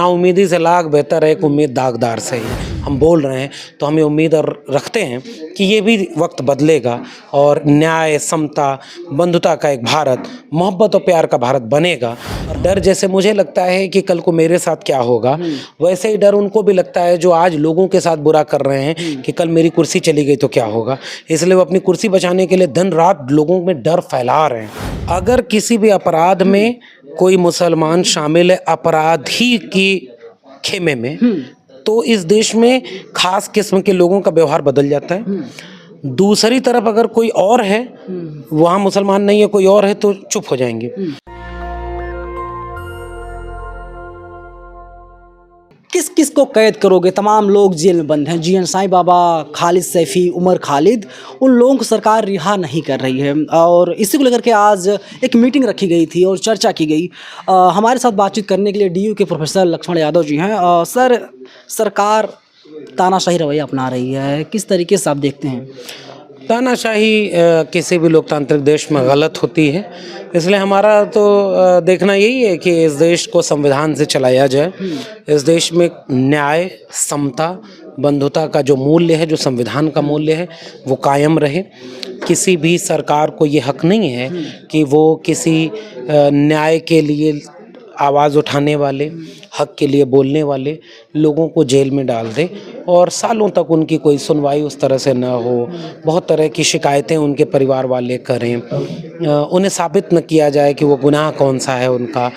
नाउम्मीदी से लाख बेहतर है एक उम्मीद दागदार से ही। हम बोल रहे हैं तो हमें उम्मीद और रखते हैं कि ये भी वक्त बदलेगा और न्याय, समता, बंधुता का एक भारत, मोहब्बत और प्यार का भारत बनेगा। डर जैसे मुझे लगता है कि कल को मेरे साथ क्या होगा, वैसे ही डर उनको भी लगता है जो आज लोगों के साथ बुरा कर रहे हैं कि कल मेरी कुर्सी चली गई तो क्या होगा। इसलिए वो अपनी कुर्सी बचाने के लिए दिन रात लोगों में डर फैला रहे हैं। अगर किसी भी अपराध में कोई मुसलमान शामिल है अपराधी की खेमे में, तो इस देश में खास किस्म के लोगों का व्यवहार बदल जाता है। दूसरी तरफ अगर कोई और है, वहाँ मुसलमान नहीं है, कोई और है, तो चुप हो जाएंगे। किस किस को कैद करोगे? तमाम लोग जेल में बंद हैं। जीएन साईं बाबा, खालिद सैफी, उमर खालिद, उन लोगों को सरकार रिहा नहीं कर रही है और इसी को लेकर के आज एक मीटिंग रखी गई थी और चर्चा की गई। हमारे साथ बातचीत करने के लिए डीयू के प्रोफेसर लक्ष्मण यादव जी हैं। सर, सरकार तानाशाही रवैया अपना रही है, किस तरीके से आप देखते हैं? तानाशाही किसी भी लोकतांत्रिक देश में गलत होती है, इसलिए हमारा तो देखना यही है कि इस देश को संविधान से चलाया जाए। इस देश में न्याय, समता, बंधुता का जो मूल्य है, जो संविधान का मूल्य है, वो कायम रहे। किसी भी सरकार को ये हक नहीं है कि वो किसी न्याय के लिए आवाज़ उठाने वाले, हक के लिए बोलने वाले लोगों को जेल में डाल दे और सालों तक उनकी कोई सुनवाई उस तरह से न हो। बहुत तरह की शिकायतें उनके परिवार वाले करें, उन्हें साबित न किया जाए कि वो गुनाह कौन सा है उनका।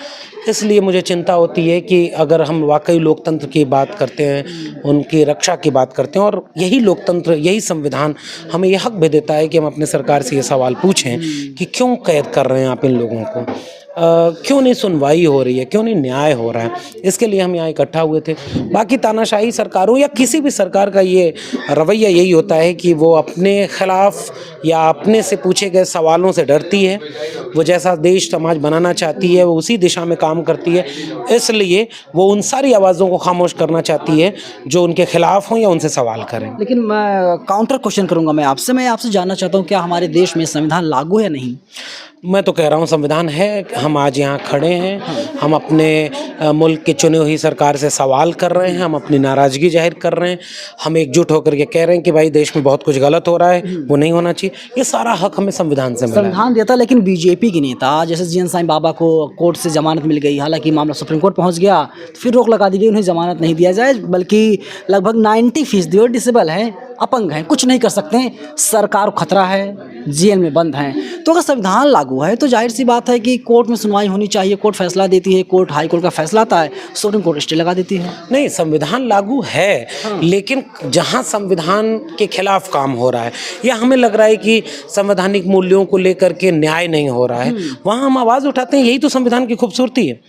इसलिए मुझे चिंता होती है कि अगर हम वाकई लोकतंत्र की बात करते हैं, उनकी रक्षा की बात करते हैं, और यही लोकतंत्र, यही संविधान हमें यह हक भी देता है कि हम अपने सरकार से ये सवाल पूछें कि क्यों कैद कर रहे हैं आप इन लोगों को, क्यों नहीं सुनवाई हो रही है, क्यों नहीं न्याय हो रहा है। इसके लिए हम यहाँ इकट्ठा हुए थे। बाकी तानाशाही सरकारों या किसी भी सरकार का ये रवैया यही होता है कि वो अपने खिलाफ या अपने से पूछे गए सवालों से डरती है। वो जैसा देश समाज बनाना चाहती है वो उसी दिशा में काम करती है, इसलिए वो उन सारी आवाज़ों को खामोश करना चाहती है जो उनके खिलाफ हों या उनसे सवाल करें। लेकिन मैं काउंटर क्वेश्चन करूंगा, मैं आपसे जानना चाहता हूं, क्या हमारे देश में संविधान लागू है? नहीं, मैं तो कह रहा हूँ संविधान है। हम आज यहाँ खड़े हैं, हम अपने मुल्क की चुनी हुई सरकार से सवाल कर रहे हैं, हम अपनी नाराज़गी जाहिर कर रहे हैं, हम एकजुट होकर के कह रहे हैं कि भाई देश में बहुत कुछ गलत हो रहा है, वो नहीं होना चाहिए। ये सारा हक हमें संविधान से मिला है। संविधान देता, लेकिन बीजेपी की नेता जैसे जीएन साईं बाबा को कोर्ट से जमानत मिल गई, हालांकि मामला सुप्रीम कोर्ट पहुँच गया, फिर रोक लगा दी गई, उन्हें जमानत नहीं दिया जाए, बल्कि लगभग 90% वो डिसेबल हैं, अपंग हैं, कुछ नहीं कर सकते, सरकार को खतरा है, जेल में बंद हैं। तो अगर संविधान लागू है तो जाहिर सी बात है कि कोर्ट में सुनवाई होनी चाहिए। कोर्ट फैसला देती है, कोर्ट हाई कोर्ट का फैसला आता है, सुप्रीम कोर्ट स्टे लगा देती है। नहीं, संविधान लागू है, लेकिन जहां संविधान के खिलाफ काम हो रहा है या हमें लग रहा है कि संवैधानिक मूल्यों को लेकर के न्याय नहीं हो रहा है, वहां हम आवाज़ उठाते हैं। यही तो संविधान की खूबसूरती है।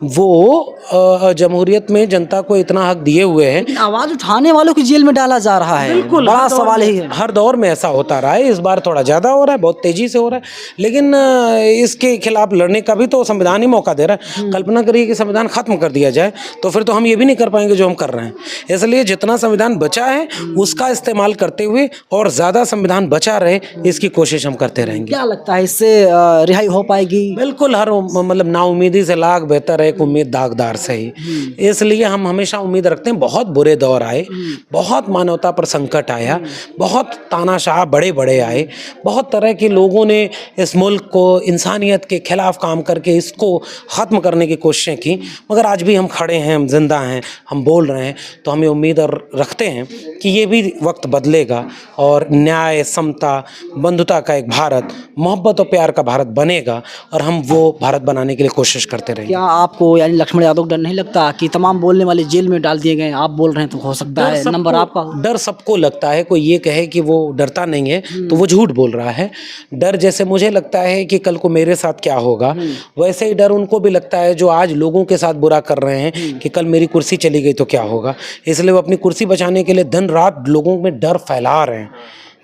वो जमहूरियत में जनता को इतना हक दिए हुए हैं, आवाज़ उठाने वालों को जेल में डाला जा रहा है। बिल्कुल, बड़ा सवाल ही है। हर दौर में ऐसा होता रहा है, इस बार थोड़ा ज़्यादा हो रहा है, बहुत तेज़ी से हो रहा है, लेकिन इसके खिलाफ लड़ने का भी तो संविधान ही मौका दे रहा है। कल्पना करिए कि संविधान खत्म कर दिया जाए तो फिर तो हम ये भी नहीं कर पाएंगे जो हम कर रहे हैं। इसलिए जितना संविधान बचा है उसका इस्तेमाल करते हुए और ज़्यादा संविधान बचा रहे, इसकी कोशिश हम करते रहेंगे। क्या लगता है इससे रिहाई हो पाएगी? बिल्कुल, हर मतलब नाउम्मीदी से लाख बेहतर है एक उम्मीद दागदार से ही। इसलिए हम हमेशा उम्मीद रखते हैं। बहुत बुरे दौर आए, बहुत मानवता पर संकट आया, बहुत तानाशाह बड़े बड़े आए, बहुत तरह के लोगों ने इस मुल्क को इंसानियत के खिलाफ काम करके इसको ख़त्म करने की कोशिशें की, मगर आज भी हम खड़े हैं, हम जिंदा हैं, हम बोल रहे हैं। तो हमें उम्मीद और रखते हैं कि ये भी वक्त बदलेगा और न्याय, समता, बंधुता का एक भारत, मोहब्बत और प्यार का भारत बनेगा और हम वो भारत बनाने के लिए कोशिश करते रहेंगे। क्या आपको यानी लक्ष्मण यादव को डर नहीं लगता कि तमाम बोलने वाले जेल में डाल दिए गए? आप बोल रहे हैं तो हो सकता है नंबर आपका। डर सबको लगता है, कोई ये कहे कि वो डरता नहीं है तो वो झूठ बोल रहा है। डर जैसे मुझे लगता है कि कल को मेरे साथ क्या होगा, वैसे ही डर उनको भी लगता है जो आज लोगों के साथ बुरा कर रहे हैं कि कल मेरी कुर्सी चली गई तो क्या होगा। इसलिए वो अपनी कुर्सी बचाने के लिए दिन रात लोगों में डर फैला रहे हैं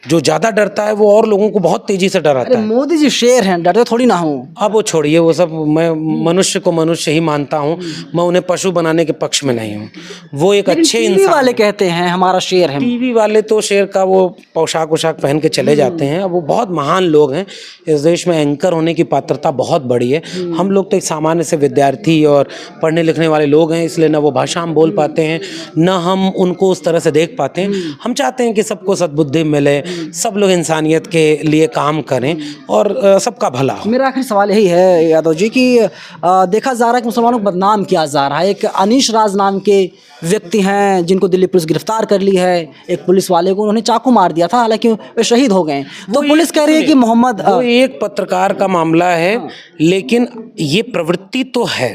जो ज़्यादा डरता है वो और लोगों को बहुत तेज़ी से डराता अरे है। मोदी जी शेर हैं, डरते थोड़ी ना हूँ। अब वो छोड़िए वो सब, मैं मनुष्य को मनुष्य ही मानता हूँ, मैं उन्हें पशु बनाने के पक्ष में नहीं हूँ। वो एक अच्छे टीवी इंसान वाले कहते हैं हमारा शेर है। टीवी वाले तो शेर का वो पोशाक वोशाक पहन के चले जाते हैं। अब वो बहुत महान लोग हैं, इस देश में एंकर होने की पात्रता बहुत बड़ी है। हम लोग तो एक सामान्य से विद्यार्थी और पढ़ने लिखने वाले लोग हैं, इसलिए ना वो भाषा हम बोल पाते हैं, ना हम उनको उस तरह से देख पाते हैं। हम चाहते हैं कि सबको सद्बुद्धि मिले, सब लोग इंसानियत के लिए काम करें और सबका भला हो। मेरा आखिरी सवाल यही है यादव जी कि देखा जा रहा है कि मुसलमानों को बदनाम किया जा रहा है। एक अनीश राज नाम के व्यक्ति हैं जिनको दिल्ली पुलिस गिरफ्तार कर ली है। एक पुलिस वाले को उन्होंने चाकू मार दिया था, हालांकि वे शहीद हो गए। तो पुलिस कह रही है कि मोहम्मद वो एक पत्रकार का मामला है, लेकिन ये प्रवृत्ति तो है।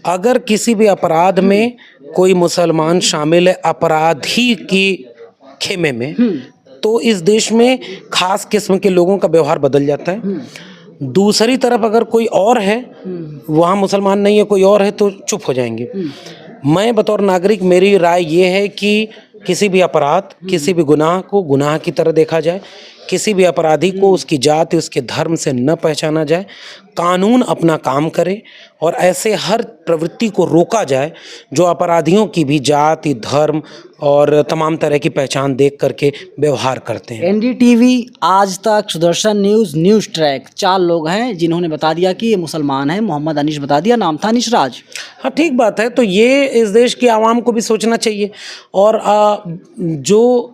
अगर किसी भी अपराध में कोई मुसलमान शामिल है अपराधी की खेमे में, तो इस देश में खास किस्म के लोगों का व्यवहार बदल जाता है। दूसरी तरफ अगर कोई और है, वहाँ मुसलमान नहीं है, कोई और है, तो चुप हो जाएंगे। मैं बतौर नागरिक मेरी राय ये है कि किसी भी अपराध, किसी भी गुनाह को गुनाह की तरह देखा जाए, किसी भी अपराधी को उसकी जाति, उसके धर्म से न पहचाना जाए, कानून अपना काम करे और ऐसे हर प्रवृत्ति को रोका जाए जो अपराधियों की भी जाति, धर्म और तमाम तरह की पहचान देख करके व्यवहार करते हैं। एनडीटीवी, आज तक, सुदर्शन न्यूज़, न्यूज़ ट्रैक, 4 लोग हैं जिन्होंने बता दिया कि ये मुसलमान है। मोहम्मद अनीश बता दिया, नाम था अनीश राज। हाँ, ठीक बात है। तो ये इस देश की आवाम को भी सोचना चाहिए और जो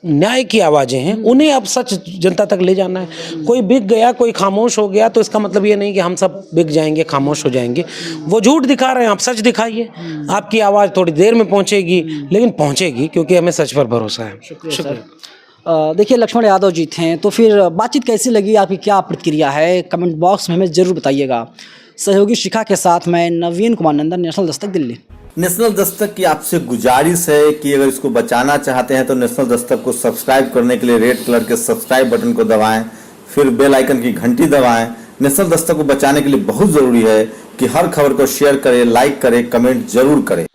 न्याय की आवाज़ें हैं उन्हें अब सच जनता तक ले जाना है। कोई बिक गया, कोई खामोश हो गया, तो इसका मतलब ये नहीं कि हम सब बिक जाएंगे, खामोश हो जाएंगे। वो झूठ दिखा रहे हैं, आप सच दिखाइए। आपकी आवाज़ थोड़ी देर में पहुंचेगी, लेकिन पहुंचेगी, क्योंकि हमें सच पर भरोसा है। शुक्रिया। देखिए, लक्ष्मण यादव जी थे, तो फिर बातचीत कैसी लगी, आपकी क्या प्रतिक्रिया है, कमेंट बॉक्स में हमें ज़रूर बताइएगा। सहयोगी शिखा के साथ मैं नवीन कुमार नंदन, नेशनल दस्तक, दिल्ली। नेशनल दस्तक की आपसे गुजारिश है कि अगर इसको बचाना चाहते हैं तो नेशनल दस्तक को सब्सक्राइब करने के लिए रेड कलर के सब्सक्राइब बटन को दबाएं, फिर बेल आइकन की घंटी दबाएं। नेशनल दस्तक को बचाने के लिए बहुत ज़रूरी है कि हर खबर को शेयर करें, लाइक करें, कमेंट जरूर करें।